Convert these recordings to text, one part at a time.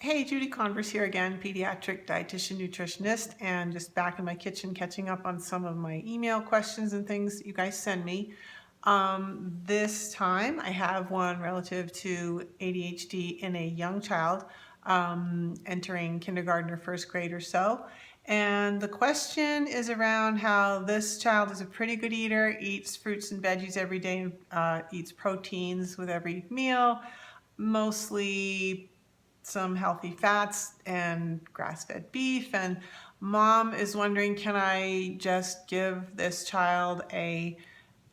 Hey, Judy Converse here again, pediatric dietitian nutritionist, and just back in my kitchen catching up on some of my email questions and things that you guys send me. This time I have one relative to ADHD in a young child entering kindergarten or first grade or so. And the question is around how this child is a pretty good eater, eats fruits and veggies every day, eats proteins with every meal, mostly some healthy fats and grass-fed beef, and mom is wondering, can I just give this child a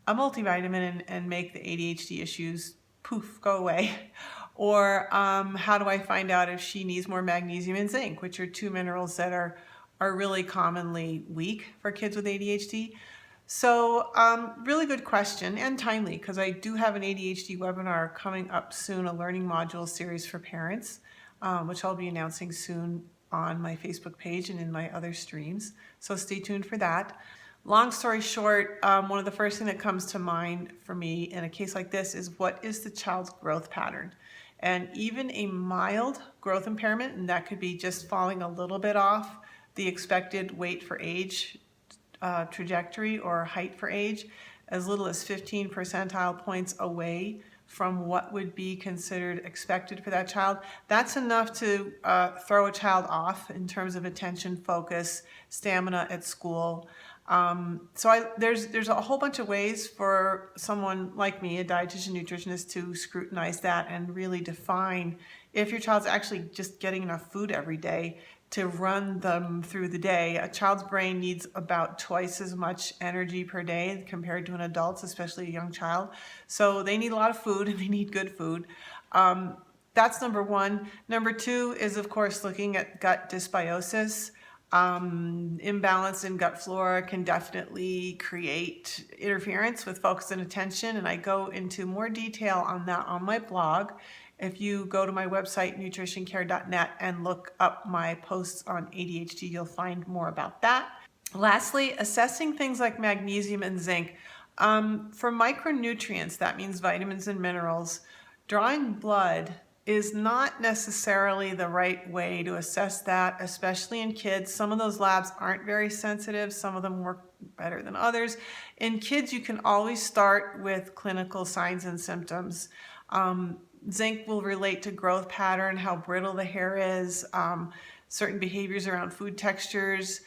multivitamin and make the ADHD issues poof go away? Or how do I find out if she needs more magnesium and zinc, which are two minerals that are really commonly weak for kids with ADHD? So really good question and timely, because I do have an ADHD webinar coming up soon, a learning module series for parents, which I'll be announcing soon on my Facebook page and in my other streams. So stay tuned for that. Long story short, one of the first things that comes to mind for me in a case like this is, what is the child's growth pattern? And even a mild growth impairment, and that could be just falling a little bit off the expected weight for age trajectory or height for age, as little as 15 percentile points away from what would be considered expected for that child, that's enough to throw a child off in terms of attention, focus, stamina at school. There's a whole bunch of ways for someone like me, a dietitian nutritionist, to scrutinize that and really define if your child's actually just getting enough food every day to run them through the day. A child's brain needs about twice as much energy per day compared to an adult's, especially a young child. So they need a lot of food, and they need good food. That's number one. Number two is, of course, looking at gut dysbiosis. Imbalance in gut flora can definitely create interference with focus and attention, and I go into more detail on that on my blog. If you go to my website, nutritioncare.net, and look up my posts on ADHD, you'll find more about that. Lastly, assessing things like magnesium and zinc. For micronutrients, that means vitamins and minerals, drawing blood is not necessarily the right way to assess that, especially in kids. Some of those labs aren't very sensitive. Some of them work better than others. In kids, you can always start with clinical signs and symptoms. Zinc will relate to growth pattern, how brittle the hair is, certain behaviors around food textures,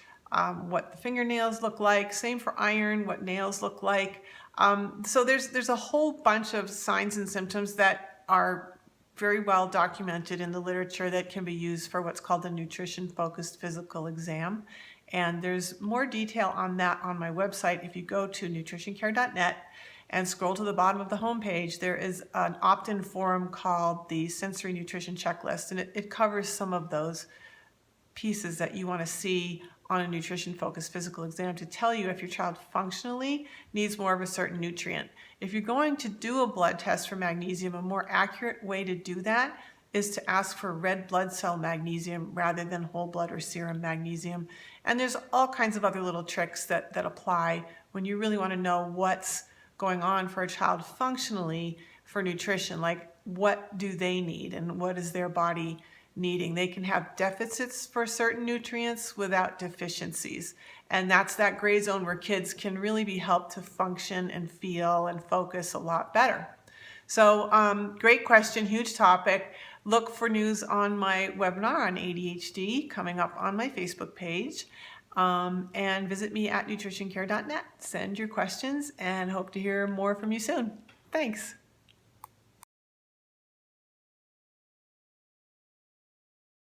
what the fingernails look like. Same for iron, what nails look like. So there's a whole bunch of signs and symptoms that are very well documented in the literature that can be used for what's called a nutrition-focused physical exam. And there's more detail on that on my website. If you go to nutritioncare.net and scroll to the bottom of the homepage, there is an opt-in form called the Sensory Nutrition Checklist, and it covers some of those pieces that you want to see on a nutrition-focused physical exam to tell you if your child functionally needs more of a certain nutrient. If you're going to do a blood test for magnesium, a more accurate way to do that is to ask for red blood cell magnesium rather than whole blood or serum magnesium. And there's all kinds of other little tricks that apply when you really want to know what's going on for a child functionally for nutrition, like what do they need and what is their body needing. They can have deficits for certain nutrients without deficiencies. And that's that gray zone where kids can really be helped to function and feel and focus a lot better. So great question, huge topic. Look for news on my webinar on ADHD coming up on my Facebook page. And visit me at nutritioncare.net. Send your questions and hope to hear more from you soon. Thanks.